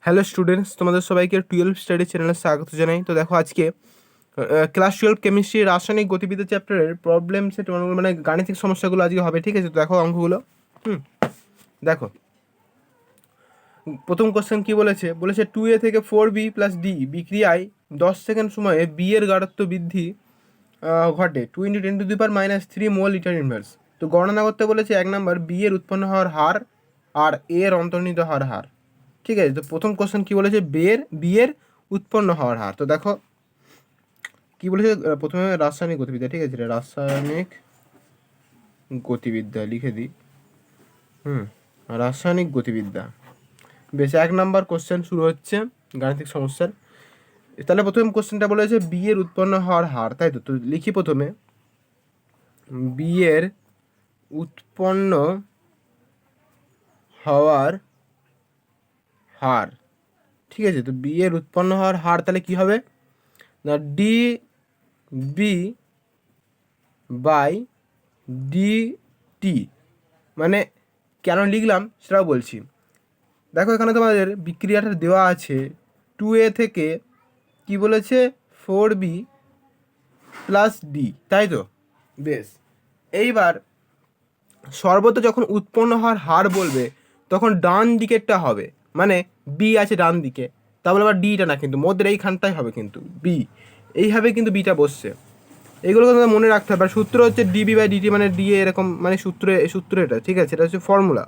Hello students, তোমাদের সবাইকে 12 study চ্যানেলে স্বাগত জানাই। তো দেখো, আজকে ক্লাস 12 কেমিস্ট্রি রাসায়নিক গতিবিদ্যা চ্যাপ্টারের প্রবলেম সেট মানে গাণিতিক সমস্যাগুলো আজকে হবে, ঠিক আছে? তো দেখো অঙ্কগুলো। দেখো, প্রথম কোশ্চেন কি বলেছে? বলেছে 2a থেকে 4b প্লাস d বিক্রিয়ায় 10 সেকেন্ড সময়ে b এর গাঢ়ত্ব বৃদ্ধি ঘটে 2 × 10⁻³ মোল লিটার ইনভার্স। তো গণনা করতে বলেছে 1 নাম্বার বি এর উৎপন্ন হওয়ার হার আর এ এর অন্তর্নিহিত হওয়ার হার। ঠিক আছে, তো প্রথম কোশ্চেন কি বলেছে? বি এর উৎপন্ন হওয়ার হার। তো দেখো কি বলেছে, প্রথমে রাসায়নিক গতিবিদ্যা, ঠিক আছে, রাসায়নিক গতিবিদ্যা লিখে দিই। রাসায়নিক গতিবিদ্যা। বেশ, 1 নাম্বার কোশ্চেন শুরু হচ্ছে গাণিতিক সমস্যার। তাহলে প্রথম কোশ্চেনটা বলেছে বি এর উৎপন্ন হওয়ার হার, তাই তো? তো লিখি প্রথমে বি এর উৎপন্ন হওয়ার হার। ঠিক আছে, তো বি এর উৎপন্ন হওয়ার হার তাহলে কি হবে না, D B by D T. মানে কেন লিখলাম সেটাও বলছি। দেখো, এখানে তোমাদের বিক্রিয়াটা দেওয়া আছে 2a থেকে কি বলেছে 4b প্লাস ডি, তাই তো? বেশ, এইবার সর্বত্র যখন উৎপন্ন হওয়ার হার বলবে তখন ডান দিকেরটা হবে, মানে বি আছে ডান দিকে, তারপরে আবার ডিটা না, কিন্তু মধ্যে এইখানটাই হবে কিন্তু বি, এইভাবে কিন্তু বিটা বসছে। এইগুলোকে তোমাদের মনে রাখতে হবে। আর সূত্র হচ্ছে ডিবি বাই ডিটি, মানে ডি এরকম, মানে সূত্র এটা, ঠিক আছে? এটা হচ্ছে ফর্মুলা।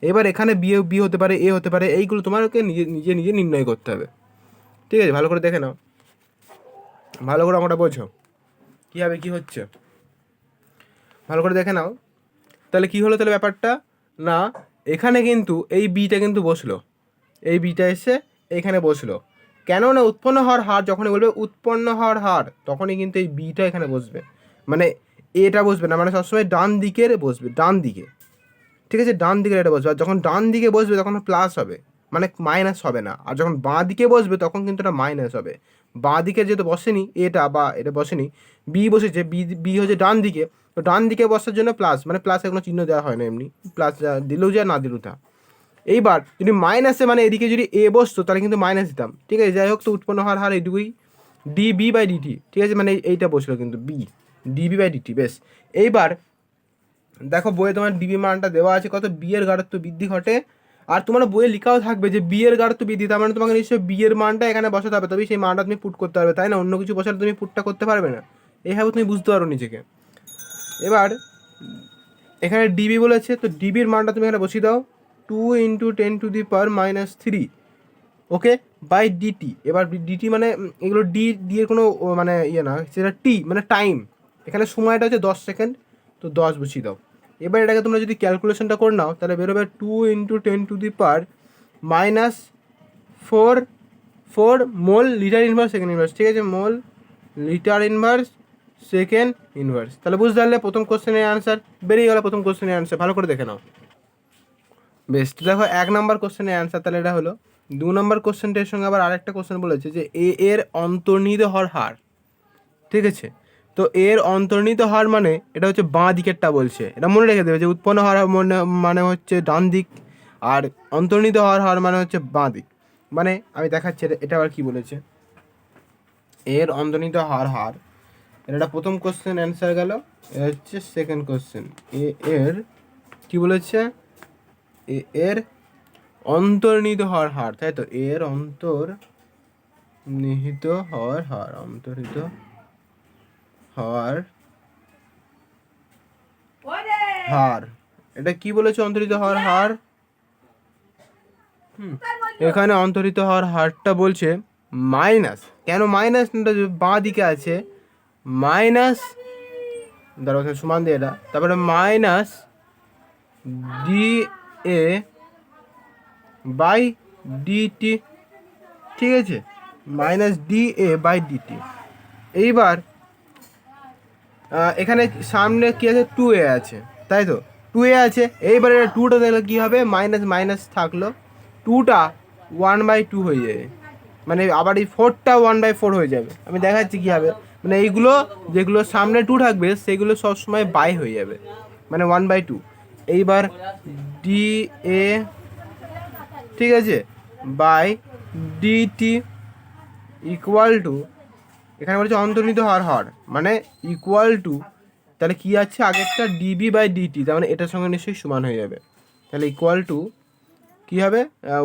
এবার এখানে বি হতে পারে, এ হতে পারে, এইগুলো তোমাকে নিজে নিজে নিজে নির্ণয় করতে হবে, ঠিক আছে? ভালো করে দেখে নাও, ভালো করে আমরা বোঝো কীভাবে কী হচ্ছে, ভালো করে দেখে নাও। তাহলে কি হলো তাহলে ব্যাপারটা, না এখানে কিন্তু এই বিটা কিন্তু বসলো, এই বিটা এসে এইখানে বসলো। কেন না, উৎপন্ন হওয়ার হার যখনই বলবে উৎপন্ন হওয়ার হার, তখনই কিন্তু এই বিটা এখানে বসবে, মানে এটা বসবে না, মানে সবসময় ডান দিকের বসবে, ডান দিকে, ঠিক আছে? ডান দিকে এটা বসবে। আর যখন ডান দিকে বসবে তখন প্লাস হবে, মানে মাইনাস হবে না। আর যখন বাঁ দিকে বসবে তখন কিন্তু এটা মাইনাস হবে। বাঁ দিকে যেহেতু বসেনি এটা, বা এটা বসেনি, বি বসেছে, বি হচ্ছে ডান দিকে, তো ডান দিকে বসার জন্য প্লাস, মানে প্লাসে কোনো চিহ্ন দেওয়া হয় না, এমনি প্লাস দিলেও যা না দিলেও তা। এইবার যদি মাইনাসে, মানে এদিকে যদি এ বসতো তাহলে কিন্তু মাইনাস দিতাম, ঠিক আছে? যাই হোক, তো উৎপন্ন হওয়ার হার এইটুকুই, ডিবি বাই ডিটি, ঠিক আছে? মানে এইটা বসলো কিন্তু বি, ডিবি বাই ডিটি। বেশ, এইবার দেখো বইয়ে তোমার ডিবি মানটা দেওয়া আছে কত, বি এর গাঢ়ত্ব বৃদ্ধি ঘটে। আর তোমার বইয়ে লেখাও থাকবে যে বি এর গাঢ়ত্ব বৃদ্ধি, তার মানে তোমাকে নিশ্চয়ই বি এর মানটা এখানে বসাতে হবে, তবেই সেই মানটা তুমি পুট করতে পারবে, তাই না? অন্য কিছু বসালে তুমি পুটটা করতে পারবে না, এইভাবে তুমি বুঝতে পারো নিজেকে। এবার এখানে ডিবি বলেছে, তো ডিবির মানটা তুমি এখানে বসিয়ে দাও, 2 × 10⁻³ ওকে, বাই ডিটি। এবার ডিটি মানে এগুলো ডি এর কোনো মানে ইয়ে না, সেটা টি মানে টাইম, এখানে সময়টা হচ্ছে 10 সেকেন্ড, তো 10 বসিয়ে দাও। এবার এটাকে তোমরা যদি ক্যালকুলেশনটা করে নাও তাহলে বেরোবে 2 × 10⁻⁴ মোল লিটার ইনভার্স সেকেন্ড ইনভার্স, ঠিক আছে? মোল লিটার ইনভার্স সেকেন্ড ইনভার্স। তাহলে বুঝতে পারলে প্রথম কোশ্চেনের অ্যান্সার বেরিয়ে গেল, প্রথম কোশ্চেনের অ্যান্সার ভালো করে দেখে নাও। বেশ, তো দেখো 1 নাম্বার কোশ্চেনের অ্যান্সার তাহলে এটা হলো। 2 নাম্বার কোশ্চেনটার সঙ্গে আবার আরেকটা কোশ্চেন বলেছে যে এ এর অন্তর্নিহিত হওয়ার হার, ঠিক আছে? তো এর অন্তর্নিহিত হার মানে এটা হচ্ছে বাঁ দিকেরটা বলছে, এটা মনে রেখে দেবে যে উৎপন্ন হওয়ার মানে হচ্ছে ডান দিক, আর অন্তর্নিহিত হওয়ার হার মানে হচ্ছে বাঁ দিক। মানে আমি দেখাচ্ছি এটা আবার কি বলেছে, এর অন্তর্নিহিত হার এটা প্রথম কোশ্চেন অ্যান্সার গেল। এটা হচ্ছে সেকেন্ড কোশ্চেন, এর কি বলেছে, এর অন্তর্নিহিত হওয়ার হার, তাই তো? এর অন্তর্নিহিত হওয়ার হার, অন্তর্নিহিত হওয়ার হার, এটা কি বলেছে? অন্তর্নিহিত হওয়ার হার। এখানে অন্তর্নিহিত হওয়ার হারটা বলছে মাইনাস, কেন মাইনাস, বাঁ দিকে আছে, মাইনাস, ধরো সমান দিয়ে এটা, তারপরে minus D A by DT, ঠিক আছে? Minus D A by DT. এইবার এখানে সামনে কি আছে, 2a আছে, তাই তো? 2a আছে, এইবার এটা 2টা দেখলে কী হবে, মাইনাস মাইনাস থাকলো, 2টা 1/2 হয়ে যাবে, মানে আবার এই 4টা 1/4 হয়ে যাবে। আমি দেখাচ্ছি কী হবে, মানে এইগুলো যেগুলো সামনে 2 থাকবে সেগুলো সবসময় বাই হয়ে যাবে, মানে 1/2। এইবার ডি এ, ঠিক আছে, বাই ডিটি ইকুয়াল টু, এখানে বলেছে অন্তর্নিহিত হার মানে ইকুয়াল টু, তাহলে কি আছে আগেরটা ডিবি বাই ডিটি, তার মানে এটার সঙ্গে নিশ্চয়ই সমান হয়ে যাবে। তাহলে ইকুয়াল টু কী হবে,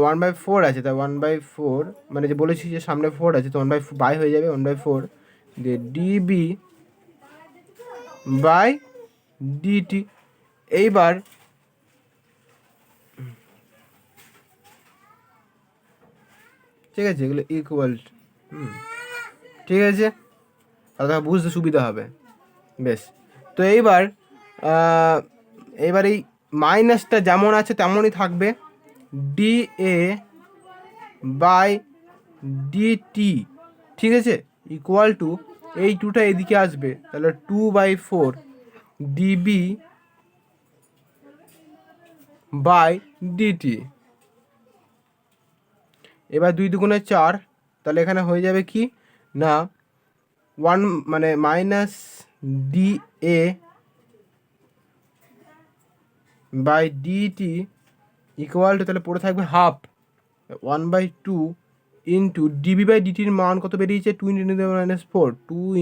1/4 আছে, তাই 1/4 মানে যে বলেছি যে সামনে 4 আছে তো 1/4 হয়ে যাবে, 1/4 দিয়ে ডিবি বাই ডিটি। এইবার ঠিক আছে, এগুলো ইকুয়াল, ঠিক আছে, তাহলে বুঝতে সুবিধা হবে। বেশ, তো এইবার এই মাইনাসটা যেমন আছে তেমনই থাকবে, ডি এ বাই ডিটি, ঠিক আছে, ইকুয়াল টু এই টুটা এদিকে আসবে, তাহলে 2/4 ডিবি বাই ডিটি। এবার 2 দুগুণে 4, তাহলে এখানে হয়ে যাবে কি না 1 মানে minus D A by DT equal to, তাহলে পড়ে থাকবে হাফ 1/2 ইন্টু ডিবি বাই ডিটির মান কত বেরিয়েছে, 2 × 10⁻⁴, 2 ×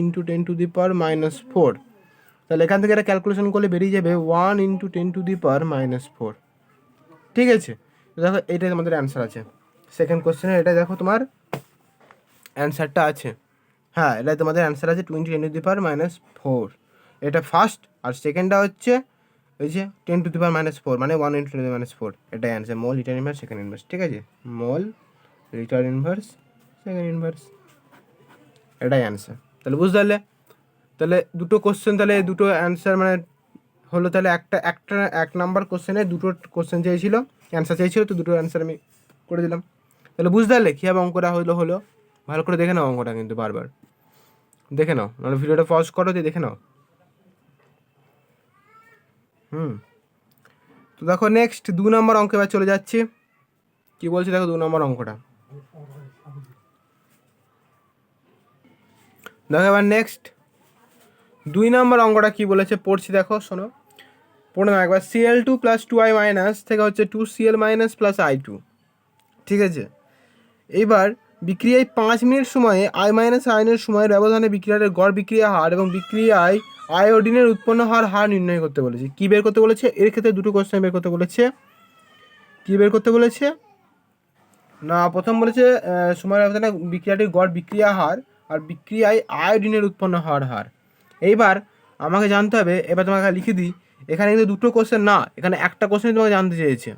10⁻⁴। তাহলে এখান থেকে এটা ক্যালকুলেশন করলে বেরিয়ে যাবে 1 × 10⁻⁴। ঠিক আছে, দেখো এটাই তোমাদের অ্যান্সার আছে সেকেন্ড কোশ্চেনের, এটা দেখো তোমার অ্যান্সারটা আছে। হ্যাঁ, এটাই তোমাদের অ্যান্সার আছে 2 × 10⁻⁴। এটা ফার্স্ট, আর সেকেন্ডটা হচ্ছে ওই যে 10⁻⁴, মানে 1 × 10⁻⁴, এটাই অ্যান্সার, মোল লিটার ইনভার্স সেকেন্ড ইনভার্স। ঠিক আছে, মোল লিটার ইনভার্স সেকেন্ড ইনভার্স, এটাই অ্যান্সার। তাহলে বুঝতে পারলে, তাহলে দুটো কোশ্চেন, তাহলে দুটো অ্যান্সার মানে হলো, তাহলে একটা 1 নাম্বার কোশ্চেনে দুটো কোশ্চেন চেয়েছিল, অ্যান্সার চেয়েছিল, তো দুটো অ্যান্সার আমি করে দিলাম। তাহলে বুঝতে পারলে কীভাবে অঙ্কটা হলো ভালো করে দেখে নাও অঙ্কটা, কিন্তু বারবার দেখে নাও, নাহলে ভিডিওটা পজ করো দিয়ে দেখে নাও। তো দেখো নেক্সট 2 নম্বর অঙ্কে এবার চলে যাচ্ছি। কি বলছি দেখো 2 নম্বর অঙ্কটা দেখো, এবার নেক্সট 2 নম্বর অঙ্কটা কি বলেছে পড়ছি, দেখো শোনো, পড়ে নাও একবার। Cl2 + 2i মাইনাস থেকে হচ্ছে 2Cl মাইনাস প্লাস i2, ঠিক আছে। এইবার বিক্রিয়ায় 5 মিনিট সময়ে i মাইনাস আয়নের সময়ের ব্যবধানে বিক্রিয়ার গড় বিক্রিয়া হার এবং বিক্রিয়ায় আয়োডিনের উৎপন্ন হওয়ার হার নির্ণয় করতে বলেছে। কী বের করতে বলেছে, এর ক্ষেত্রে দুটো কোশ্চেন বের করতে বলেছে। কী বের করতে বলেছে না, প্রথম বলেছে সময়ের ব্যবধানে বিক্রিয়াটির গড় বিক্রিয়া হার আর বিক্রিয়ায় আয়োডিনের উৎপন্ন হওয়ার হার। এইবার আমাকে জানতে হবে, এবার তোমাকে লিখে দিই, এখানে কিন্তু দুটো কোশ্চেন না, এখানে একটা কোশ্চেন তোমাকে জানতে চেয়েছে।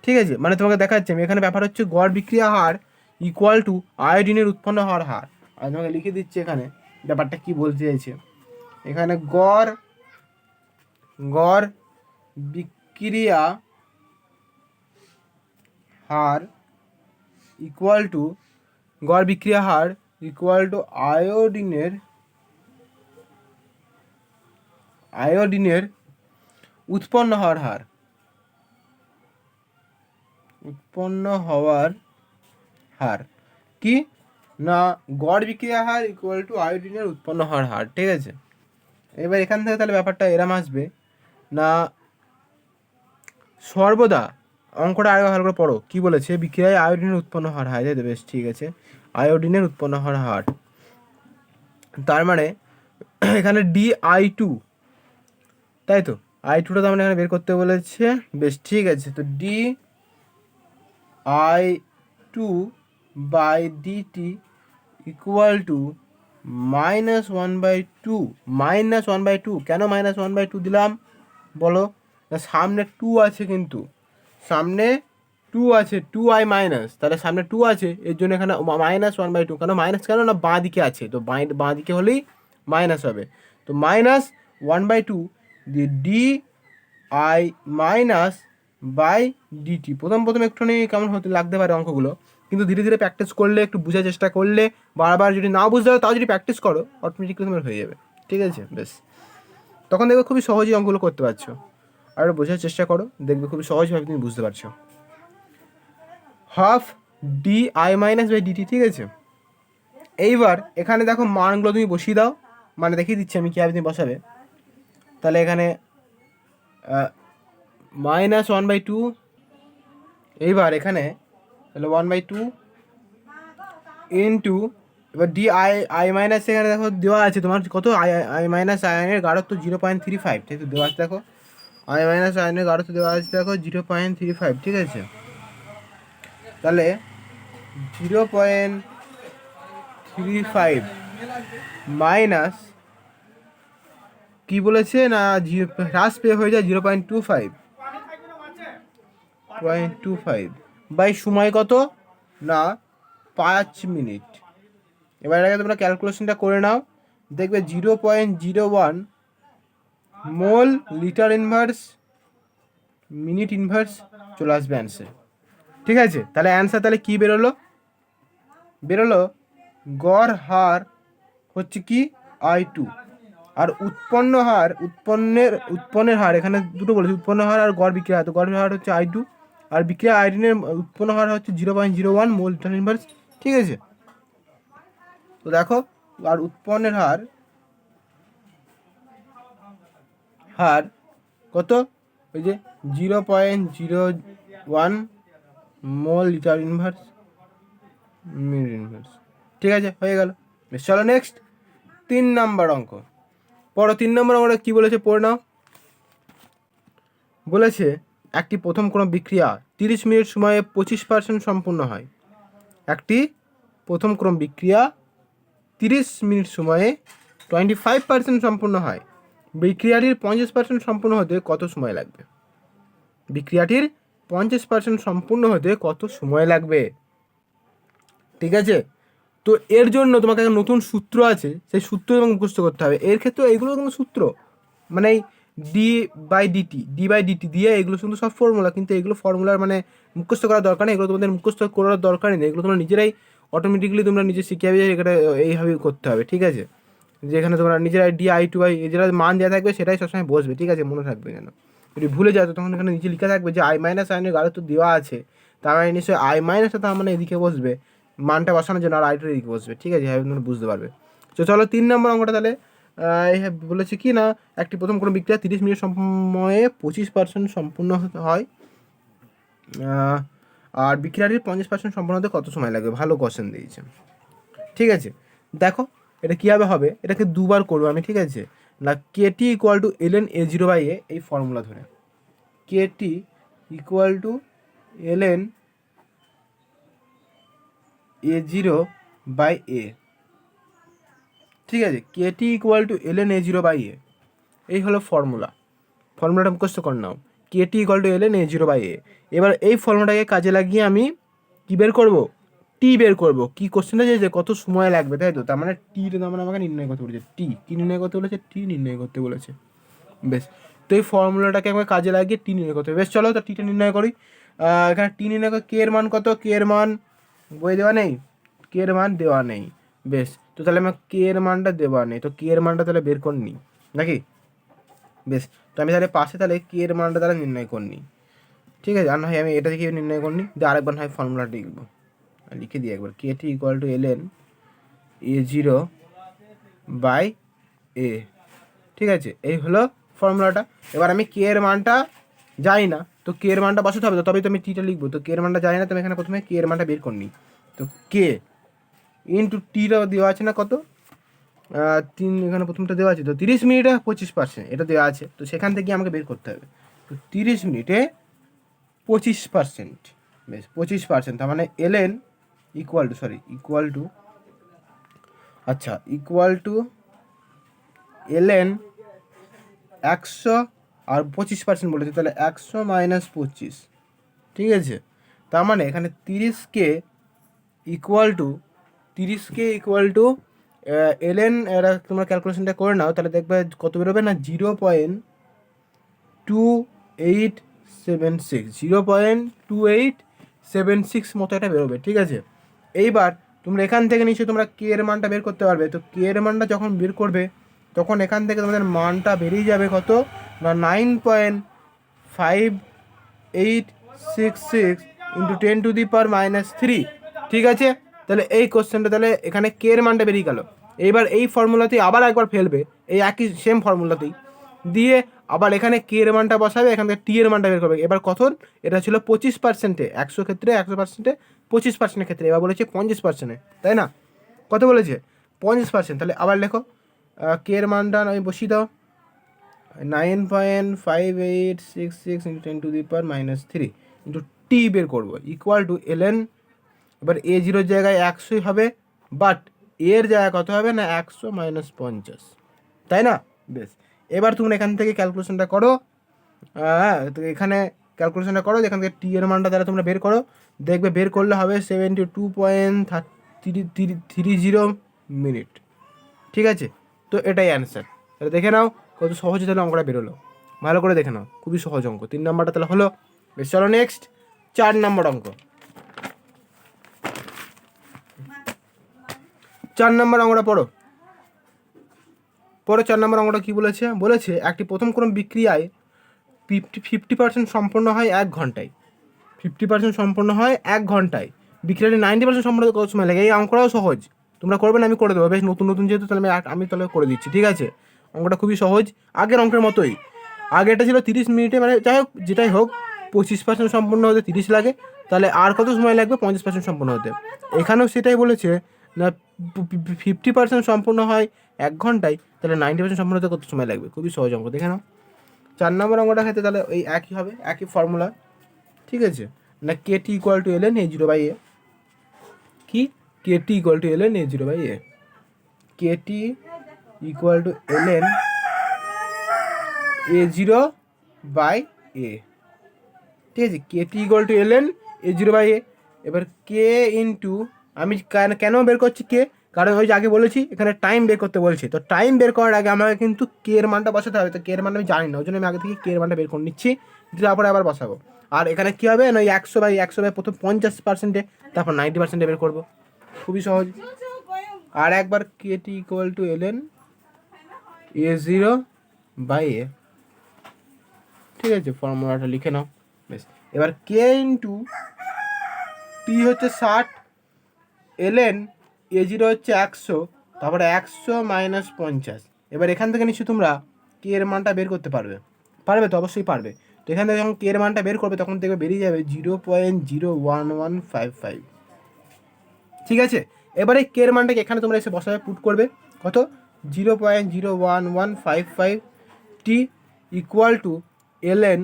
ঠিক আছে, মানে তোমাকে দেখাচ্ছি আমি, এখানে ব্যাপার হচ্ছে গড় বিক্রিয়া হার ইকুয়াল টু আয়োডিনের উৎপন্ন হওয়ার হার। আর তোমাকে লিখে দিচ্ছি এখানে ব্যাপারটা কি বলতে চাইছে। এখানে গড় বিক্রিয়া হার ইকুয়াল টু গড় বিক্রিয়া হার ইকুয়াল টু আয়োডিনের উৎপন্ন হওয়ার হার, কি না গড় বিক্রিয়া হার ইকুয়াল টু আয়োডিনের উৎপন্ন হওয়ার হার। ঠিক আছে, এবার এখান থেকে তাহলে ব্যাপারটা এরম আসবে না, সর্বদা অঙ্কটা আরও ভালো করে পড়ো, কী বলেছে, বিক্রিয়ায় আয়োডিনের উৎপন্ন হওয়ার হার, তাই তো, বেশ ঠিক আছে, আয়োডিনের উৎপন্ন হওয়ার হার, তার মানে এখানে DI2, তাই তো, I2টা তো আমরা এখানে বের করতে বলেছে। বেশ ঠিক আছে, তো DI2 by DT equal two -1/2, -1/2, কেন -1/2 দিলাম বলো, না সামনে 2 আছে, কিন্তু সামনে 2 আছে, 2i মাইনাস, তাহলে সামনে 2 আছে, এর জন্য এখানে -1/2, কেন মাইনাস, কেন না বাঁ দিকে আছে, তো বাঁ দিকে হলেই মাইনাস হবে, তো -1/2 দিয়ে DI মাইনাস বাই ডিটি। প্রথম একটুখানি কেমন হতে লাগতে পারে অঙ্কগুলো, কিন্তু ধীরে ধীরে প্র্যাকটিস করলে, একটু বোঝার চেষ্টা করলে, বারবার যদি না বুঝতে পারো তাও যদি প্র্যাকটিস করো, অটোমেটিকলি তোমার হয়ে যাবে। ঠিক আছে, বেশ, তখন দেখবে খুবই সহজেই অঙ্কগুলো করতে পারছো। আর বোঝার চেষ্টা করো, দেখবে খুবই সহজভাবে তুমি বুঝতে পারছো। Half DI minus by DT, ঠিক আছে। এইবার এখানে দেখো মানগুলো তুমি বসিয়ে দাও, মানে দেখিয়ে দিচ্ছি আমি কীভাবে তুমি বসাবে। তাহলে এখানে -1/2, এইবার এখানে তাহলে 1/2 ইন্টু, এবার ডি আই মাইনাস এখানে দেখো দেওয়া আছে তোমার কত, আই মাইনাস আয়নের গাঢ়ত্ব 0.35, তাই তো দেওয়া আছে দেখো, আই মাইনাস আয়নের গাঢ়ত্ব দেওয়া আছে দেখো 0.35, ঠিক আছে। তাহলে 0.35 মাইনাস কি বলেছে না, হ্রাস পেয়ে হয়ে যায় 0.25 বাই সময় কত না 5 মিনিট। এবার আগে তোমরা ক্যালকুলেশনটা করে নাও, দেখবে 0.01 মোল লিটার ইনভার্স মিনিট ইনভার্স চলে আসবে অ্যান্সার, ঠিক আছে। তাহলে অ্যান্সার তাহলে কী বেরোলো গড় হার হচ্ছে কি I2, আর উৎপন্নের হার এখানে দুটো বলেছে, উৎপন্ন হার আর গড় বিক্রিয়া হার, তো গড় হার হচ্ছে I2 আর বিক্রিয়া আয়োডিনের উৎপন্ন হার হচ্ছে 0.01 মোল লিটার ইনভার্স, ঠিক আছে। তো দেখো, আর উৎপন্নের হার কত, ওই যে 0.01 মোল লিটার ইনভার্স মিনিট ইনভার্স, ঠিক আছে, হয়ে গেল। চলো নেক্সট 3 নম্বর অঙ্ক পড়ো। 3 নম্বর অঙ্কটা কী বলেছে পড়ে নাও। বলেছে একটি প্রথম কোনো বিক্রিয়া 30 মিনিট সময়ে 25% সম্পূর্ণ হয়। একটি প্রথম ক্রম বিক্রিয়া 30 মিনিট সময়ে 25% সম্পূর্ণ হয়। বিক্রিয়াটির 50% সম্পূর্ণ হতে কত সময় লাগবে? বিক্রিয়াটির 50% সম্পূর্ণ হতে কত সময় লাগবে? ঠিক আছে, তো এর জন্য তোমাকে একটা নতুন সূত্র আছে, সেই সূত্র এবং মুখস্থ করতে হবে। এর ক্ষেত্রে এইগুলো কোনো সূত্র মানে ডি বাই ডিটি দিয়ে এগুলো কিন্তু সব ফর্মুলা, কিন্তু এগুলো ফর্মুলার মানে মুখস্থ করার দরকার নেই, এগুলো তোমাদের মুখস্থ করার দরকারই নেই, এগুলো তোমরা নিজেরাই অটোমেটিক্যালি তোমরা নিজে শিখে যাবে, এটা এইভাবে করতে হবে, ঠিক আছে। যেখানে তোমরা নিজেরাই DI/2 যেটা মান দেওয়া থাকবে সেটাই সবসময় বসবে, ঠিক আছে, মনে থাকবে যেন। যদি ভুলে যাও তখন এখানে নিচে লেখা থাকবে যে আই মাইনাস আয়নের গাঢ়ত্ব দেওয়া আছে, তার মানে নিশ্চয়ই আই মাইনাসটা তার মানে এদিকে বসবে মানটা বসানোর জন্য, আর I2 এদিকে বসবে, ঠিক আছে, তোমরা বুঝতে পারবে। তো চলো 3 নম্বর অঙ্কটা তাহলে বলেছে কি না, একটি প্রথম কোনো বিক্রিয়া 30 মিনিট সময়ে 25% সম্পূর্ণ হয়, আর বিক্রিয়াটির 50% সম্পূর্ণ হতে কত সময় লাগবে? ভালো কোশ্চেন দিয়েছে, ঠিক আছে। দেখো এটা কীভাবে হবে, এটাকে দুবার করবো আমি, ঠিক আছে না। KT = ln A0/A, এই ফর্মুলা ধরে KT = ln A0/A, ঠিক আছে। KT = ln A0/A, এই হলো ফর্মুলাটা মুখস্থ করে নাও। KT = ln A0/A। এবার এই ফর্মুলাটাকে কাজে লাগিয়ে আমি কী বের করবো? টি বের করবো। কী কোশ্চেনটা যে কত সময় লাগবে, তাই তো, তার মানে টিটা তার মানে আমাকে নির্ণয় করতে বলেছে। কী নির্ণয় করতে বলেছে? টি নির্ণয় করতে বলেছে। বেশ, তো এই ফর্মুলাটাকে আমাকে কাজে লাগিয়ে টি নির্ণয় করতে হবে। বেশ, চলো তো টিটা নির্ণয় করি। এখানে টি নির্ণয় করে কে এর মান কত? কে এর মান বই দেওয়া নেই, কে এর মান দেওয়া নেই। বেশ, তো তাহলে আমার কে এর মানটা দেওয়া নেই, তো কে এর মানটা তাহলে বের করে নিই নাকি? বেশ, তো আমি তাহলে পাশে তাহলে কে এর মানটা তাহলে নির্ণয় করে নিই, ঠিক আছে। আর না হয় আমি এটা থেকে নির্ণয় করে নিই, দিয়ে আরেকবার হয় ফর্মুলাটা লিখবো, লিখে দিই একবার। KT = ln A0/A, ঠিক আছে, এই হলো ফর্মুলাটা। এবার আমি কে এর মানটা জানি না, তো কে এর মানটা বসাতে হবে, তো তবেই তো আমি টিটা লিখবো। তো কে এর মানটা জানি না, তো আমি এখানে প্রথমে কে এর মানটা বের করে নিই। তো কে ইন্টু টিটা দেওয়া আছে না কত, 3, এখানে প্রথমটা দেওয়া আছে তো 30 মিনিটে 25%, এটা দেওয়া আছে, তো সেখান থেকে আমাকে বের করতে হবে। তো 30 মিনিটে 25%, বেশ 25%, তার মানে ln ইকুয়াল টু ln 100 আর 25% বলেছে, তাহলে 100 - 25, ঠিক আছে। তার মানে এখানে 30K ইকুয়াল টু ln, এরা তোমরা ক্যালকুলেশনটা করে নাও, তাহলে দেখবে কত বেরোবে না 0.2876 মতো এটা বেরোবে, ঠিক আছে। এইবার তোমরা এখান থেকে নিশ্চয়ই তোমরা কে এর মানটা বের করতে পারবে। তো কে এর মানটা যখন বের করবে তখন এখান থেকে তোমাদের মানটা বেরিয়ে যাবে কত না 9.5866 × 10⁻³ ঠিক আছে। তাহলে এই কোশ্চেনটা তাহলে এখানে কে এর মানটা বেরিয়ে গেল। এইবার এই ফর্মুলাতেই আবার একবার ফেলবে, এই একই সেম ফর্মুলাতেই দিয়ে আবার এখানে কে এর মানটা বসাবে, এখান থেকে টি এর মানটা বের করবে। এবার কত, এটা ছিল 25%, 100 ক্ষেত্রে 100%, 25% ক্ষেত্রে, এবার বলেছে 50%, তাই না? কত বলেছে? 50%। তাহলে আবার লেখো, কে এর মানটা আমি বসিয়ে দাও, 9.5866 ইন্টু 10⁻³ ইন্টু টি বের করবো ইকুয়াল টু ln। এবার এ জিরোর জায়গায় 100 হবে, বাট এর জায়গায় কত হবে না 100 - 50, তাই না? বেশ, এবার তোমরা এখান থেকে ক্যালকুলেশনটা করো। হ্যাঁ, তো এখানে ক্যালকুলেশনটা করো, এখান থেকে টি এর মানটা তাহলে তোমরা বের করো, দেখবে বের করলে হবে 72.30 মিনিট। ঠিক আছে, তো এটাই অ্যান্সার। তাহলে দেখে নাও কত সহজে তাহলে অঙ্কটা বেরোলো, ভালো করে দেখে নাও, খুবই সহজ অঙ্ক। 3 নাম্বারটা তাহলে হলো। বেশ, চলো নেক্সট 4 নম্বর অঙ্ক। 4 নম্বর অঙ্কটা পড়ো। 4 নম্বর অঙ্কটা কী বলেছে? বলেছে একটি প্রথম ক্রম বিক্রিয়ায় 50% সম্পন্ন হয় 1 ঘন্টায়। 50% সম্পন্ন হয় 1 ঘন্টায়। বিক্রিয়াটি 90% সম্পন্ন কত সময় লাগে? এই অঙ্কটাও সহজ, তোমরা করবে না, আমি করে দেবো। বেশ, নতুন নতুন যেহেতু, তাহলে আমি তাহলে করে দিচ্ছি। ঠিক আছে, অঙ্কটা খুবই সহজ, আগের অঙ্কের মতোই। আগে এটা ছিল 30 মিনিটে, মানে যাই হোক যেটাই হোক, 25% সম্পূর্ণ হতে 30 লাগে, তাহলে আর কত সময় লাগবে? 50% সম্পূর্ণ হতে। এখানেও সেটাই বলেছে না, 50% সম্পূর্ণ হয় 1 ঘন্টায়, তাহলে 90% সম্পূর্ণ হতে কত সময় লাগবে? খুবই সহজ অঙ্ক, দেখে নাও। 4 নম্বর অঙ্কটা ক্ষেত্রে তাহলে ওই একই হবে, একই ফর্মুলা। ঠিক আছে, না kt equal to ln a0/a, কি kt equal to ln a0/a, kt equal to ln a0/a। ঠিক আছে, kt equal to ln a0/a। এবার কে ইন্টু, আমি কেন বের করছি কে, কারণ ওই যে আগে বলেছি এখানে টাইম বের করতে বলছি, তো টাইম বের করার আগে আমাকে কিন্তু কে এর মানটা বসাতে হবে। তো কে এর মান আমি জানি না, ওই জন্য আমি আগে থেকে কে এর মানটা বের করে নিচ্ছি, তারপরে আবার বসাবো। আর এখানে কী হবে না, ওই 100/100 প্রথম 50%, তারপর 90% বের করবো, খুবই সহজ। আর একবার kt equal to ln a0/a। ঠিক আছে, ফর্মুলাটা লিখে নাও। বেশ, এবার কে ইন্টু টি হচ্ছে 60, ln a0 হচ্ছে 100, তারপরে 100 - 50। এবার এখান থেকে নিশ্চয়ই তোমরা কে এর মানটা বের করতে পারবে, পারবে তো? অবশ্যই পারবে। তো এখান থেকে যখন কে এর মানটা বের করবে, তখন দেখবে বেরিয়ে যাবে 0.01155। ঠিক আছে, এবারে কে এর মানটাকে এখানে তোমরা এসে বসাবে, পুট করবে কত, 0.01155 T equal to ln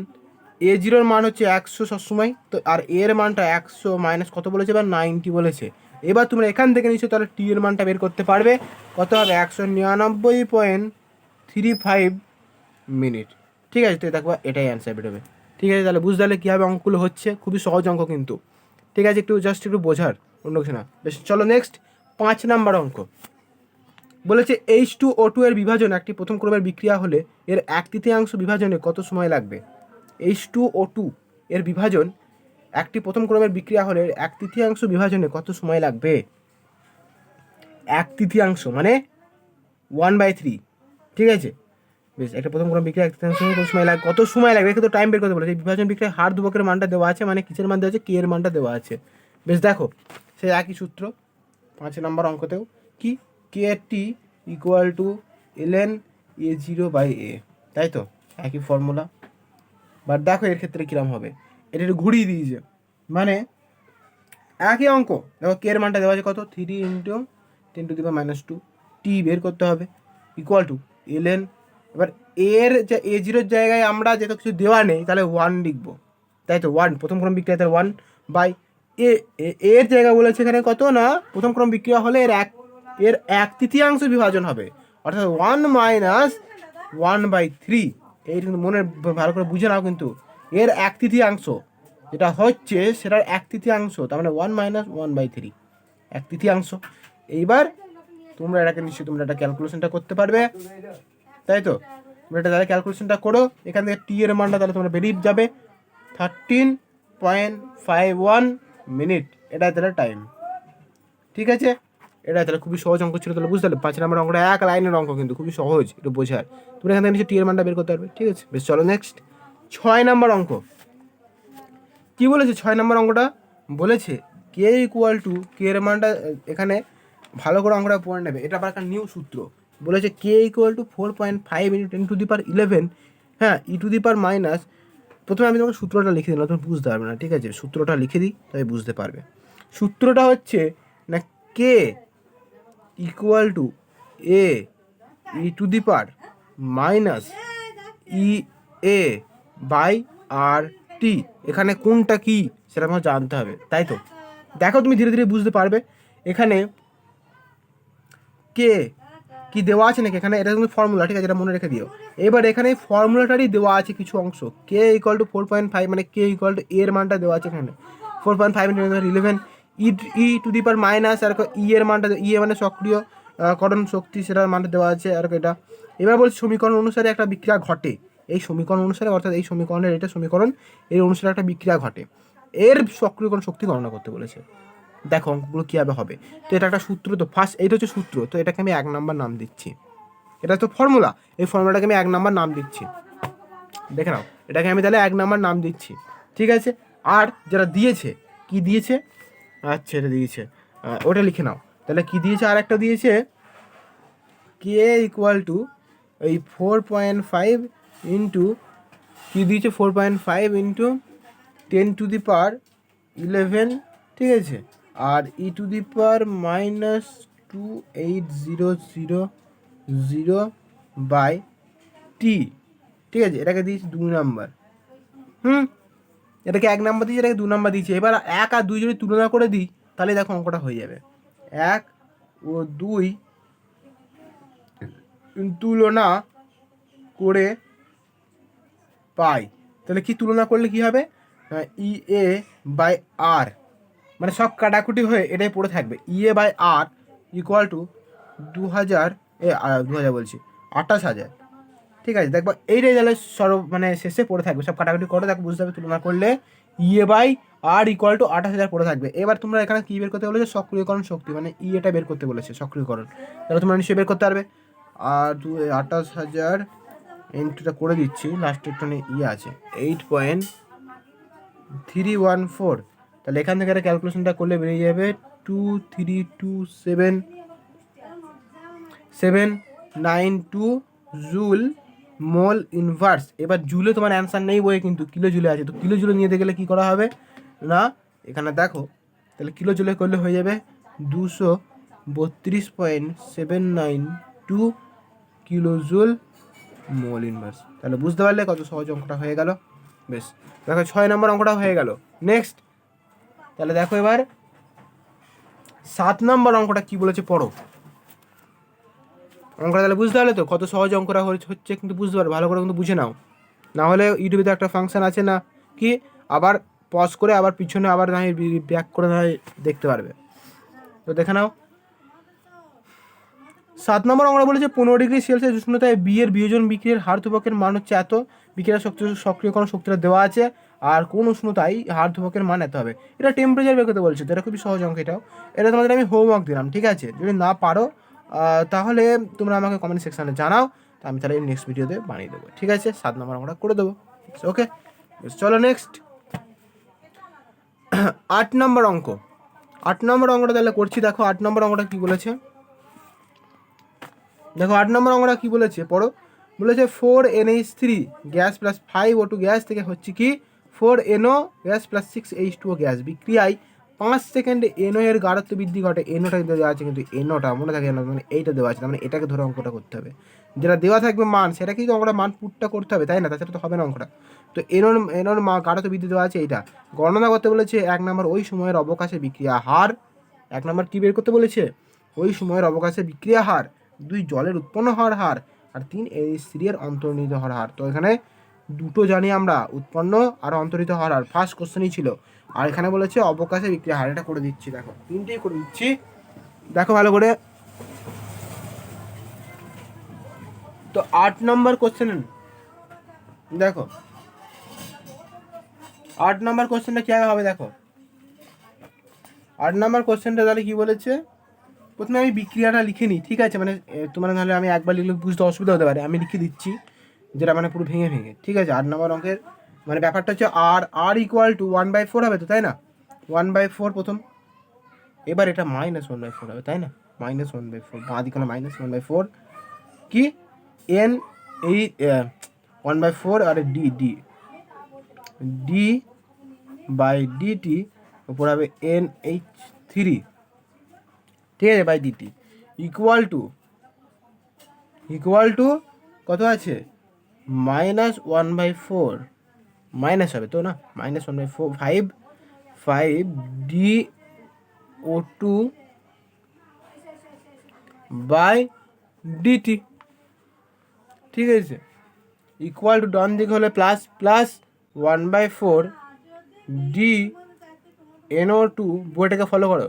a0 মান হচ্ছে 100 সবসময়, তো আর এর মানটা 100 মাইনাস কত বলেছে, এবার 90 বলেছে। এবার তোমরা এখান থেকে নিশ্চয়ই তাহলে টি এর মানটা বের করতে পারবে, কত হবে, 199.35 মিনিট। ঠিক আছে, তো দেখো এটাই অ্যান্সার বেরোবে। ঠিক আছে, তাহলে বুঝতে পারলে কীভাবে অঙ্কগুলো হচ্ছে, খুবই সহজ অঙ্ক কিন্তু। ঠিক আছে, একটু জাস্ট একটু বোঝার, অন্য কিছু না। বেশ, চলো নেক্সট 5 নাম্বার অঙ্ক। বলেছে H2O2 এর বিভাজন একটি প্রথম ক্রমের বিক্রিয়া হলে এর 1/3 বিভাজনে কত সময় লাগবে? H2O2 এর বিভাজন একটি প্রথম ক্রমের বিক্রিয়া হলে 1/3 বিভাজনে কত সময় লাগবে? 1/3 মানে 1/3। ঠিক আছে, বেশ, একটা প্রথম ক্রম বিক্রিয়া 1/3 কত সময় লাগবে? কত সময় লাগবে কিন্তু টাইম বের করতে বলেছে। বিভাজন বিক্রিয়া হার ধ্রুবকের মানটা দেওয়া আছে, মানে কিসের মান দেওয়া আছে? কে এর মানটা দেওয়া আছে। বেশ, দেখো সেই একই সূত্র 5 নম্বর অঙ্কতেও, কি kt equal to ln a0/a, তাই তো? একই ফর্মুলা। বাট দেখো এর ক্ষেত্রে কিরম হবে, এটা একটু ঘুরিয়ে দিয়েছে, মানে একই অঙ্ক। দেখো কে এর মানটা দেওয়া আছে কত, 3 ইন্টু 10⁻², টি বের করতে হবে ইকুয়াল টু ln। এবার এর যে a0 জায়গায় আমরা যেহেতু কিছু দেওয়া নেই, তাহলে 1 লিখবো, তাই তো? 1 প্রথম ক্রম বিক্রিয়া, তাহলে 1 বাই এর জায়গা বলেছে এখানে কত না, প্রথম ক্রম বিক্রিয়া হলে এর 1/3 বিভাজন হবে, অর্থাৎ 1 মাইনাস 1/3। এই কিন্তু মনে ভালো করে বুঝে নাও, কিন্তু এর 1/3 যেটা হচ্ছে সেটার 1/3, তার মানে 1 মাইনাস 1/3, 1/3। এইবার তোমরা এটাকে নিশ্চয়ই তোমরা এটা ক্যালকুলেশনটা করতে পারবে, তাই তো? তোমরা এটা তাহলে ক্যালকুলেশনটা করো, এখান থেকে টি এর মানটা তাহলে তোমরা বেরিয়ে যাবে 13.51 মিনিট, এটাই তাহলে টাইম। ঠিক আছে, এটা তাহলে খুবই সহজ অঙ্ক ছিল, তাহলে বুঝতে পারলে 5 নম্বর অঙ্কটা এক লাইনের অঙ্ক, কিন্তু খুবই সহজ একটু বোঝার। তোমরা এখান থেকে নিশ্চয়ই টি এর মানটা বের করতে পারবে। ঠিক আছে, বেশ, চলো নেক্সট 6 নম্বর অঙ্ক। কি বলেছে 6 নম্বর অঙ্কটা? বলেছে কে ইকুয়াল টু, কে এর মানটা এখানে ভালো করে অঙ্কটা পড়ে নেবে, এটা আবার একটা নিউ সূত্র। বলেছে কে ইকুয়াল টু 4.5 × 10⁻11 হ্যাঁ, ই টু দি পাওয়ার মাইনাস, প্রথমে আমি তোমাকে সূত্রটা লিখে দিলাম, তুমি বুঝতে পারবে না, ঠিক আছে? সূত্রটা লিখে দিই, তবে বুঝতে পারবে। সূত্রটা হচ্ছে না K equal to A e to the power minus E A by R T. এখানে কোনটা কি সেটা আমাকে জানতে হবে, তাই তো? দেখো তুমি ধীরে ধীরে বুঝতে পারবে। এখানে কে কি দেওয়া আছে নাকি, এখানে এটা কিন্তু ফর্মুলা, ঠিক আছে? এটা মনে রেখে দিও। এবার এখানে ফর্মুলাটারই দেওয়া আছে কিছু অংশ, কে ইকুয়াল টু 4.5, মানে কে ইকুয়াল টু এর মানটা দেওয়া আছে এখানে 4.5 11 ই টু দি পাওয়ার মাইনাস আর ই এর মানটা, ই এ মানে সক্রিয় করণ শক্তি, সেটার মানটা দেওয়া আছে আর এটা। এবার বলছি সমীকরণ অনুসারে একটা বিক্রিয়া ঘটে, এই সমীকরণ অনুসারে, অর্থাৎ এই সমীকরণের এটা সমীকরণ, এর অনুসারে একটা বিক্রিয়া ঘটে, এর সক্রিয়করণ শক্তি গণনা করতে বলেছে। দেখো অঙ্কগুলো কীভাবে হবে। তো এটা একটা সূত্র, তো ফার্স্ট এইটা হচ্ছে সূত্র, তো এটাকে আমি 1 নাম্বার নাম দিচ্ছি। এটা তো ফর্মুলা, এই ফর্মুলাটাকে আমি 1 নাম্বার নাম দিচ্ছি। দেখে নাও, এটাকে আমি তাহলে 1 নাম্বার নাম দিচ্ছি, ঠিক আছে? আর যেটা দিয়েছে, কি দিয়েছে, আচ্ছা এটা দিয়েছে, ওটা লিখে নাও। তাহলে কি দিয়েছে, আর একটা দিয়েছে কে ইকুয়াল টু এই 4.5 ইন্টু, কী দিয়েছে 4.5 ইন্টু 10 টু দি পাওয়ার 11, ঠিক আছে? আর e to the power minus 2800 by T, ঠিক আছে? এটাকে দিয়েছি 2 নাম্বার। এটাকে 1 নাম্বার দিয়েছি, এটাকে 2 নাম্বার দিয়েছি। এবার 1 আর 2 যদি তুলনা করে দিই, তাহলে দেখো অঙ্কটা হয়ে যাবে। 1 ও 2 তুলনা করে পাই, তাহলে কি তুলনা করলে কি হবে, ই এ বাই আর, মানে সব কাটাকুটি হয়ে এটাই পড়ে থাকবে, ই A by R equal two 2000, 2000 বলছি 28,000, ঠিক আছে? দেখবো এই রেজাল্টের মানে শেষে পড়ে থাকবে, সব কাটাকুটি করে দেখো বুঝতে হবে, তুলনা করলে ই A by R equal two 28,000 পড়ে থাকবে। এবার তোমরা এখানে কী বের করতে বলেছে, সক্রিয়করণ শক্তি, মানে ই এটা বের করতে বলেছে, সক্রিয়করণ, তাহলে তোমরা নিশ্চয়ই বের করতে পারবে। আর 28,000 ইন্টুটা করে দিচ্ছি, লাস্টের টনে ইয়ে আছে 8.314, তাহলে এখান থেকে একটা ক্যালকুলেশনটা করলে বেরিয়ে যাবে 2327792 জুল মোল ইনভার্স। এবার জুলে তোমার অ্যান্সার নেই বই, কিন্তু কিলো জুলে আছে, তো কিলো জুলে নিয়ে গেলে কী করা হবে না, এখানে দেখো, তাহলে কিলো জুলে করলে হয়ে যাবে 232.792 কিলো জুল মোল ইনভার্স। তাহলে বুঝতে পারলে কত সহজ অঙ্কটা হয়ে গেল। বেশ, দেখো 6 নম্বর অঙ্কটা হয়ে গেল। নেক্সট, তাহলে দেখো এবার 7 নম্বর অঙ্কটা কি বলেছে পড়ো। অঙ্কটা তাহলে বুঝতে পারলে তো কত সহজ অঙ্কটা হচ্ছে, কিন্তু বুঝতে পারো ভালো করে, কিন্তু বুঝে নাও, না হলে ইউটিউবে তো একটা ফাংশন আছে না কি, আবার পজ করে আবার পিছনে আবার না ব্যাক করে না দেখতে পারবে, তো দেখে নাও। 7 নম্বর অঙ্কটা বলেছে 15 ডিগ্রি সেলসিয়াস উষ্ণতায় বিয়ের বিয়োজন বিক্রিয়ার হার ধ্রুবকের মান হচ্ছে এত, বিক্রিয়ার শক্তি সক্রিয়করণ শক্তিটা দেওয়া আছে, আর কোন উষ্ণতায় হার ধ্রুবকের মান এত হবে। এটা টেম্পারেচার বের করতে বলছে, তো এটা খুবই সহজ অঙ্ক এটাও। এটা তোমাদের আমি হোমওয়ার্ক দিলাম, ঠিক আছে? যদি না পারো তাহলে তোমরা আমাকে কমেন্ট সেকশানে জানাও, তো আমি তাহলে নেক্সট ভিডিওতে বানিয়ে দেবো, ঠিক আছে? 7 নম্বর অঙ্কটা করে দেবো, ওকে? চলো নেক্সট 8 নম্বর অঙ্ক। 8 নম্বর অঙ্কটা তাহলে করছি, দেখো 8 নম্বর অঙ্কটা কী বলেছে, দেখো 8 নম্বর অঙ্কটা কী বলেছে পড়ো। বলেছে 4NH3 gas plus 5O2 gas থেকে হচ্ছে কি 4NO gas plus 6H2O gas বিক্রিয়ায় 5 সেকেন্ডে NO এর গাঢ়ত্ব বৃদ্ধি ঘটে। NOটা দেওয়া আছে, কিন্তু NOটা মনে থাকে না, মানে এইটা দেওয়া আছে, মানে এটাকে ধরে অঙ্কটা করতে হবে, যেটা দেওয়া থাকবে মান সেটা কিন্তু অঙ্কটা মান পুটটা করতে হবে, তাই না? তাছাড়া তো হবে না অঙ্কটা। তো NOর গাঢ়ত্ব বৃদ্ধি দেওয়া আছে, এইটা গণনা করতে বলেছে। 1 নম্বর ওই সময়ের অবকাশে বিক্রিয়া হার, 1 নম্বর কী বের করতে বলেছে, ওই সময়ের অবকাশে বিক্রিয়া হার, 2 জলের উৎপন্ন হওয়ার হার, আর 3 NH3 এর অন্তর্নিহিত হওয়ার হার। তো এখানে দুটো জানি আমরা, উৎপন্ন আর অন্তর্নিহিত হওয়ার হার, ফার্স্ট কোশ্চেনই ছিল। আর এখানে বলেছে অবকাশে বিক্রিয়া হার, এটা করে দিচ্ছি, দেখো 3টেই করে দিচ্ছি, দেখো ভালো করে। তো 8 নম্বর কোশ্চেন দেখো, 8 নম্বর কোশ্চেনটা কীভাবে হবে দেখো। 8 নম্বর কোশ্চেনটা তাহলে কী বলেছে, প্রথমে আমি বিক্রিয়াটা লিখে নিই, ঠিক আছে? মানে তোমার নাহলে আমি একবার লিখলে বুঝতে অসুবিধা হতে পারে, আমি লিখে দিচ্ছি যেটা মানে পুরো ভেঙে ভেঙে, ঠিক আছে? 8 নম্বর অঙ্কের মানে ব্যাপারটা হচ্ছে আর ইকুয়াল টু 1/4 হবে তো, তাই না? 1/4 প্রথম, এবার এটা -1/4 হবে, তাই না? -1/4, বাঁ দিকে -1/4 কি এন এই 1/4 আর ডি বাই ডিটি উপর হবে NH3, ঠিক আছে, বাই ডিটি ইকুয়াল টু কত আছে -1/4 মাইনাস হবে তো না, -1/4 5 DO2 বাই ডিটি, ঠিক আছে, ইকুয়াল টু ডান দিকে হলে প্লাস 1/4 ডি NO2, বইটাকে ফলো করো,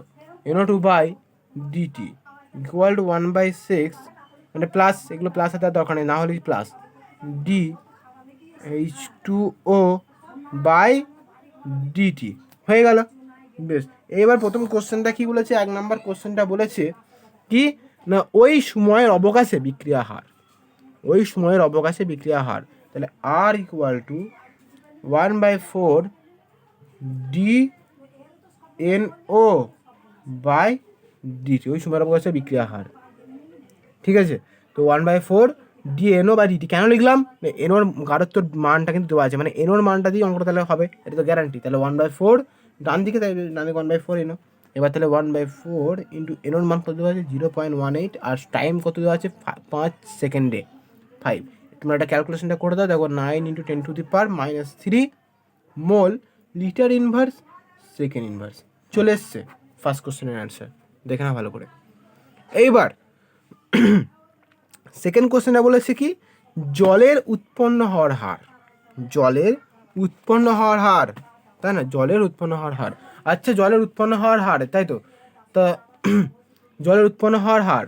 NO2 by DT equal to 1/6, মানে প্লাস, এগুলো প্লাস হাতে দরকার নেই, না হলে plus D H2O by DT হয়ে গেল। বেশ, এবার প্রথম কোশ্চেনটা কি বলেছে, 1 নম্বর কোশ্চেনটা বলেছে কি না ওই সময়ের অবকাশে বিক্রিয়া হার, তাহলে R equal to 1/4 D NO by DT, ওই সময়ের অবকাশে বিক্রিয়া হার, ঠিক আছে। তো 1/4 DNO বাই ডিটি কেন লিখলাম, এনোর গাঢ়ত্বর মানটা কিন্তু দেওয়া আছে, মানে এনোর মানটা দিয়ে অঙ্কটা তাহলে হবে, এটা তো গ্যারান্টি। তাহলে 1/4 ডান দিকে 1/4 এনো, এবার তাহলে 1/4 ইন্টু এনোর মান কত দেওয়া আছে 0.18, আর টাইম কত দেওয়া আছে 5 সেকেন্ডে 5। তোমরা একটা ক্যালকুলেশনটা করে দাও, দেখো 9 × 10⁻³ মোল লিটার ইনভার্স সেকেন্ড ইনভার্স চলে এসছে ফার্স্ট কোশ্চেনের অ্যান্সার, দেখে না ভালো করে। এইবার সেকেন্ড কোশ্চেনটা বলেছে কি জলের উৎপন্ন হওয়ার হার, তাই না, জলের উৎপন্ন হওয়ার হার। আচ্ছা, জলের উৎপন্ন হওয়ার হার, তাই তো, তা জলের উৎপন্ন হওয়ার হার,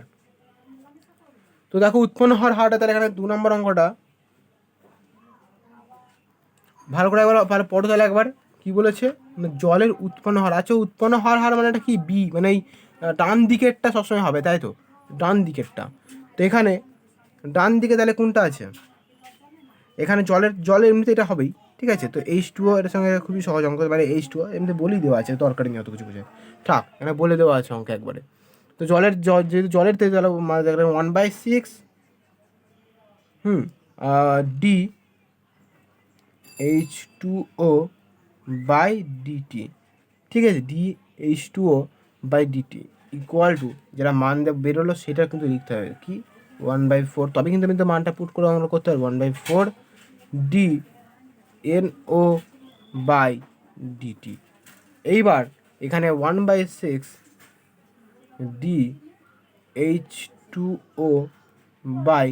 তো দেখো উৎপন্ন হওয়ার হারটা, তাহলে এখানে 2 নম্বর অঙ্কটা ভালো করে একবার ভালো পড়ো, তাহলে একবার কি বলেছে জলের উৎপন্ন হওয়ার। আচ্ছা, উৎপন্ন হওয়ার হার মানে এটা কি বি, মানে এই ডান দিকেরটা সবসময় হবে, তাই তো, ডান দিকেরটা। তো এখানে ডান দিকে তাহলে কোনটা আছে, এখানে জলের এমনিতে এটা হবেই, ঠিক আছে। তো H2O এর সঙ্গে খুবই সহজ অঙ্ক, মানে H2O এমনিতে বলেই দেওয়া আছে, দরকারি নেই অত কিছু বুঝে, থাক, এখানে বলে দেওয়া আছে অঙ্ক একবারে। তো যেহেতু জলের থেকে তাহলে 1/6 ডি H2O বাই ডিটি, ঠিক আছে, H2O by DT equal two যেটা মান বেরোলো সেটা কিন্তু লিখতে হবে কি 1/4, তবে কিন্তু আমি তো মানটা পুট করে আমরা করতে পারবো 1/4 ডি NO বাই ডিটি। এইবার এখানে 1/6 D H2O by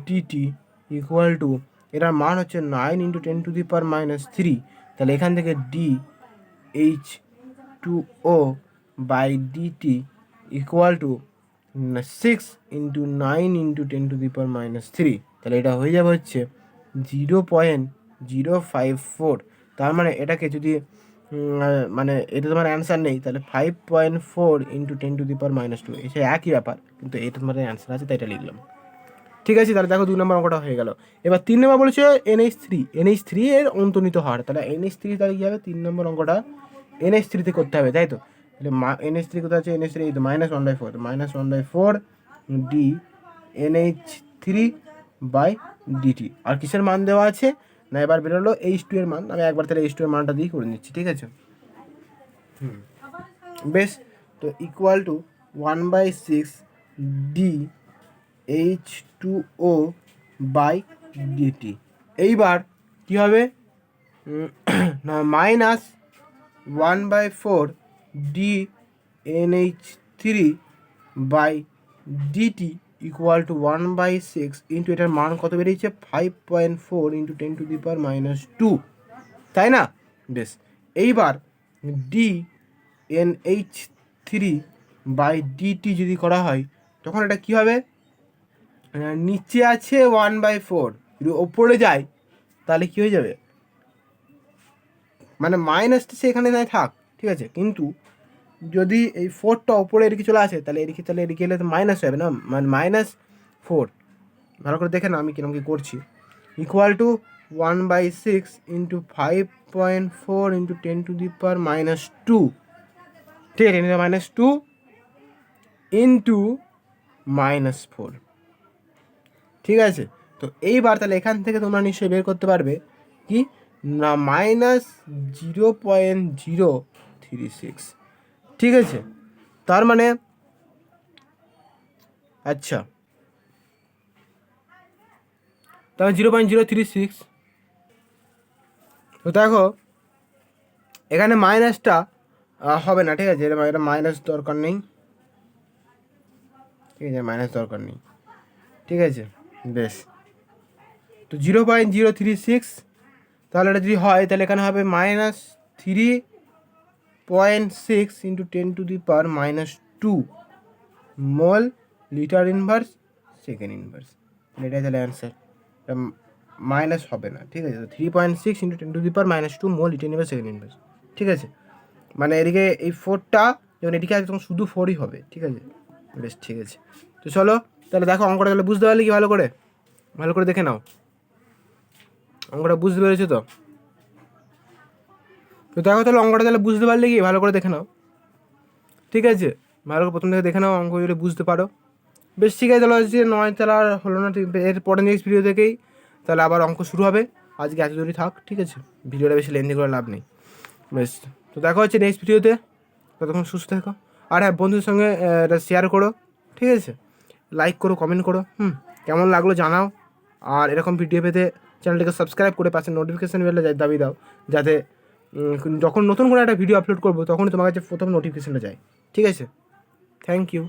DT equal to, এটার মান হচ্ছে 9 × 10⁻³ তাহলে এখান থেকে D H2O by DT equal to 6 × 9 × 10⁻³, তাহলে এটা হয়ে যাবে হচ্ছে 0.054। তার মানে এটাকে যদি মানে এটা তোমার অ্যান্সার নেই, তাহলে 5.4 × 10⁻², এসে একই ব্যাপার, কিন্তু এটা তোমার অ্যান্সার আছে, তাই এটা লিখলাম, ঠিক আছে। তাহলে দেখো 2 নম্বর অঙ্কটা হয়ে গেল। এবার 3 নম্বর বলেছে NH3 এর অন্তর্নিহিত হার, তাহলে NH3 তাহলে কী হবে, 3 নম্বর অঙ্কটা NH3 তে করতে হবে, তাই তো। তাহলে NH3 কোথায় আছে, NH3 এই তো -1/4, -1/4 ডি NH3 বাই ডিটি, আর কিসের মান দেওয়া আছে না, এবার বেরোলো H2 এর মান, আমি একবার তাহলে H2 এর মানটা দিয়ে করে নিচ্ছি, ঠিক আছে। বেশ, তো equal to 1/6 D H2O by DT. এইবার কী হবে না -1/4 D NH3 by DT equal to 1/6 into এটার মান কত বেরিয়েছে 5.4 × 10⁻², তাই না। বেশ, এইবার ডি NH3 বাই ডিটি যদি করা হয় তখন এটা কী হবে, নিচে আছে 1/4, যদি ওপরে যায় তাহলে কী হয়ে যাবে, মানে মাইনাসটা সেখানে নাই থাক, ঠিক আছে, কিন্তু যদি এই 4টা ওপরে এদিকে চলে আসে তাহলে এদিকে এলে তো মাইনাস হবে না, মানে -4, ভালো করে দেখে না আমি কিরকম কী করছি, ইকুয়াল টু 1/6 × 5.4 × 10⁻², ঠিক আছে, -2 ইন্টু -4, ঠিক আছে। তো এইবার তাহলে এখান থেকে তোমরা নিশ্চয়ই বের করতে পারবে কি না -0.036, ঠিক আছে। তার মানে আচ্ছা, তাহলে 0.036। তো দেখো এখানে মাইনাসটা হবে না, ঠিক আছে, এটা মাইনাস দরকার নেই, ঠিক আছে, মাইনাস দরকার নেই, ঠিক আছে, বেশ। তো 0.036, তাহলে এটা যদি হয় তাহলে এখানে হবে -3.6 × 10⁻⁻² মোল লিটার ইনভার্স সেকেন্ড ইনভার্স, এটাই তাহলে অ্যান্সার। এটা মাইনাস হবে না, ঠিক আছে। 3.6 × 10⁻⁻² মোল লিটার ইনভার্স সেকেন্ড ইনভার্স, ঠিক আছে। মানে এদিকে এই 4টা যখন এদিকে আছে তখন শুধু 4ই হবে, ঠিক আছে, বেশ, ঠিক আছে। তো চলো তাহলে দেখো অঙ্কটা তাহলে বুঝতে পারলে কি ভালো করে দেখে নাও, অঙ্কটা বুঝতে পেরেছো তো? তো দেখো তাহলে অঙ্কটা তাহলে বুঝতে পারলে কি ভালো করে দেখে নাও, ঠিক আছে, ভালো করে প্রথম থেকে দেখে নাও, অঙ্ক যদি বুঝতে পারো, বেশ, ঠিক আছে। তাহলে হচ্ছে 9 তাহলে আর হলো না, এর পরে নেক্সট ভিডিও থেকেই তাহলে আবার অঙ্ক শুরু হবে। আজকে এত দূরই থাক, ঠিক আছে, ভিডিওটা বেশি লেন্দি করে লাভ নেই, বেশ। তো দেখা হচ্ছে নেক্সট ভিডিওতে, ততক্ষণ সুস্থ থেকো। আর হ্যাঁ, বন্ধুদের সঙ্গে এটা শেয়ার করো, ঠিক আছে, লাইক করো, কমেন্ট করো, কেমন লাগলো জানাও। আর এরকম ভিডিও পেতে চ্যানেলটিকে সাবস্ক্রাইব করে পাশে নোটিফিকেশান বেলে দাবি দাও, যাতে যখন নতুন করে একটা ভিডিও আপলোড করবো তখনই তোমার কাছে প্রথম নোটিফিকেশানটা যায়, ঠিক আছে। Thank you.